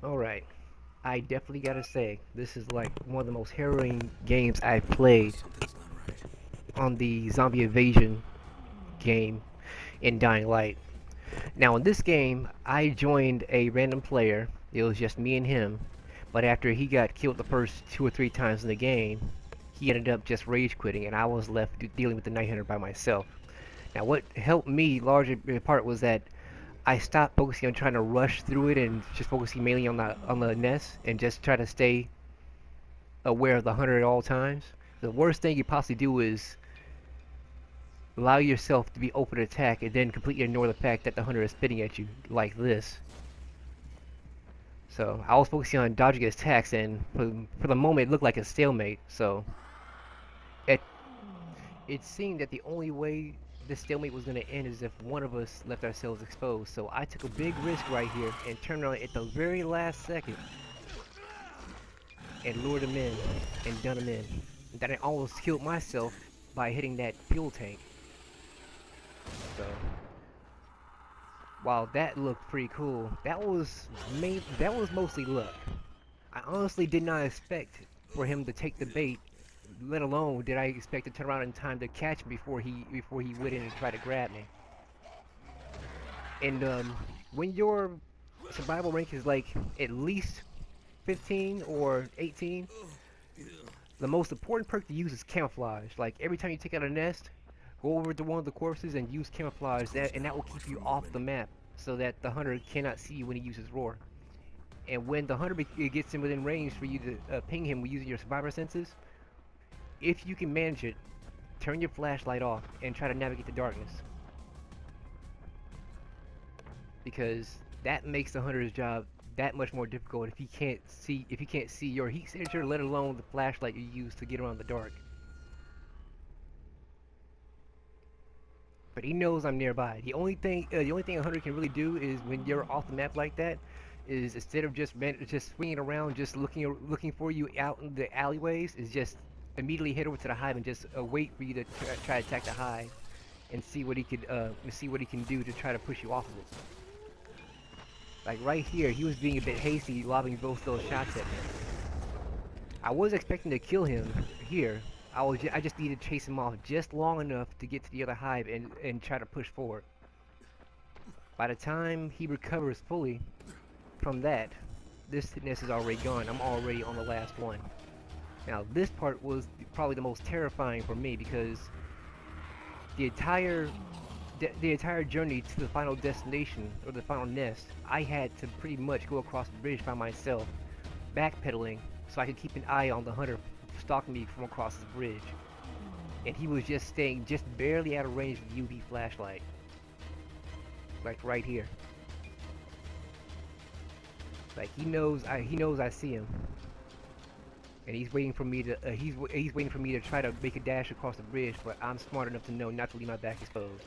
Alright, I definitely gotta say, this is like one of the most harrowing games I've played Something's not right. on the zombie invasion game in Dying Light. Now, in this game, I joined a random player. It was just me and him. But after he got killed the first 2 or 3 times in the game, he ended up just rage quitting, and I was left dealing with the Night Hunter by myself. Now, what helped me largely in part was that I stopped focusing on trying to rush through it and just focusing mainly on the nest and just try to stay aware of the hunter at all times. The worst thing you possibly do is allow yourself to be open to attack and then completely ignore the fact that the hunter is spitting at you like this. So I was focusing on dodging his attacks, and for the moment it looked like a stalemate. So it it seemed that the only way this stalemate was going to end is if one of us left ourselves exposed. So I took a big risk right here and turned around at the very last second and lured him in and done him in. And then I almost killed myself by hitting that fuel tank. So while that looked pretty cool, that was mostly luck. I honestly did not expect for him to take the bait, let alone did I expect to turn around in time to catch him before he went in and tried to grab me. And when your survival rank is like at least 15 or 18, the most important perk to use is camouflage. Like every time you take out a nest, go over to one of the corpses and use camouflage, and that will keep you off the map so that the hunter cannot see you when he uses roar. And when the hunter gets in within range for you to ping him using your survivor senses, if you can manage it, turn your flashlight off and try to navigate the darkness, because that makes the hunter's job that much more difficult if he can't see your heat signature, let alone the flashlight you use to get around the dark. But he knows I'm nearby. The only thing a hunter can really do is when you're off the map like that, is instead of just swinging around, just looking for you out in the alleyways, is just immediately head over to the hive and just wait for you to try to attack the hive and see what he can do to try to push you off of it. Like right here, he was being a bit hasty, lobbing both those shots at me. I was expecting to kill him here. I just needed to chase him off just long enough to get to the other hive and try to push forward. By the time he recovers fully from that, this nest is already gone. I'm already on the last one. Now this part was probably the most terrifying for me because the entire the entire journey to the final destination or the final nest, I had to pretty much go across the bridge by myself, backpedaling so I could keep an eye on the hunter stalking me from across the bridge. And he was just staying just barely out of range of the UV flashlight, like right here. Like he knows I see him, and he's waiting for me to he's waiting for me to try to make a dash across the bridge. But I'm smart enough to know not to leave my back exposed.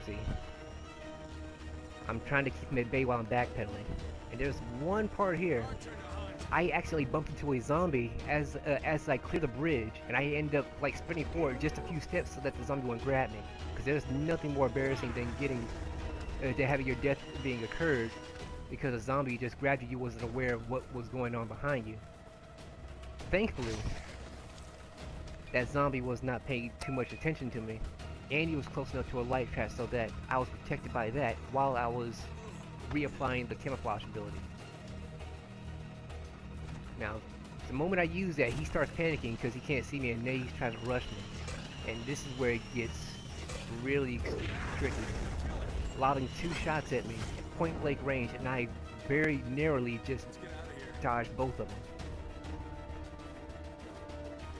See, I'm trying to keep him at bay while I'm backpedaling. And there's one part here. I accidentally bumped into a zombie as I clear the bridge, and I end up like sprinting forward just a few steps so that the zombie won't grab me. Because there's nothing more embarrassing than to having your death being occurred because a zombie just grabbed you. You wasn't aware of what was going on behind you. Thankfully, that zombie was not paying too much attention to me, and he was close enough to a light trap so that I was protected by that while I was reapplying the camouflage ability. Now, the moment I use that, he starts panicking because he can't see me, and now he's trying to rush me. And this is where it gets really tricky. Lobbing 2 shots at me at point blank range, and I very narrowly just dodged both of them.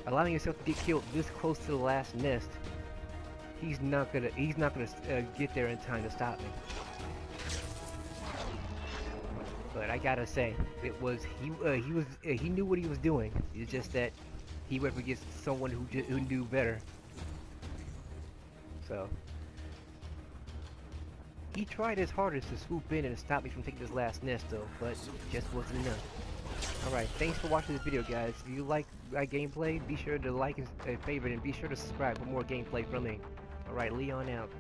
Allowing yourself to get killed this close to the last nest, he's not gonna get there in time to stop me. But I gotta say, it was he knew what he was doing. It's just that he went against someone who knew better. So he tried his hardest to swoop in and stop me from taking this last nest, though, but just wasn't enough. Alright, thanks for watching this video, guys. If you like my gameplay, be sure to like and favorite, and be sure to subscribe for more gameplay from me. Alright, Leon out.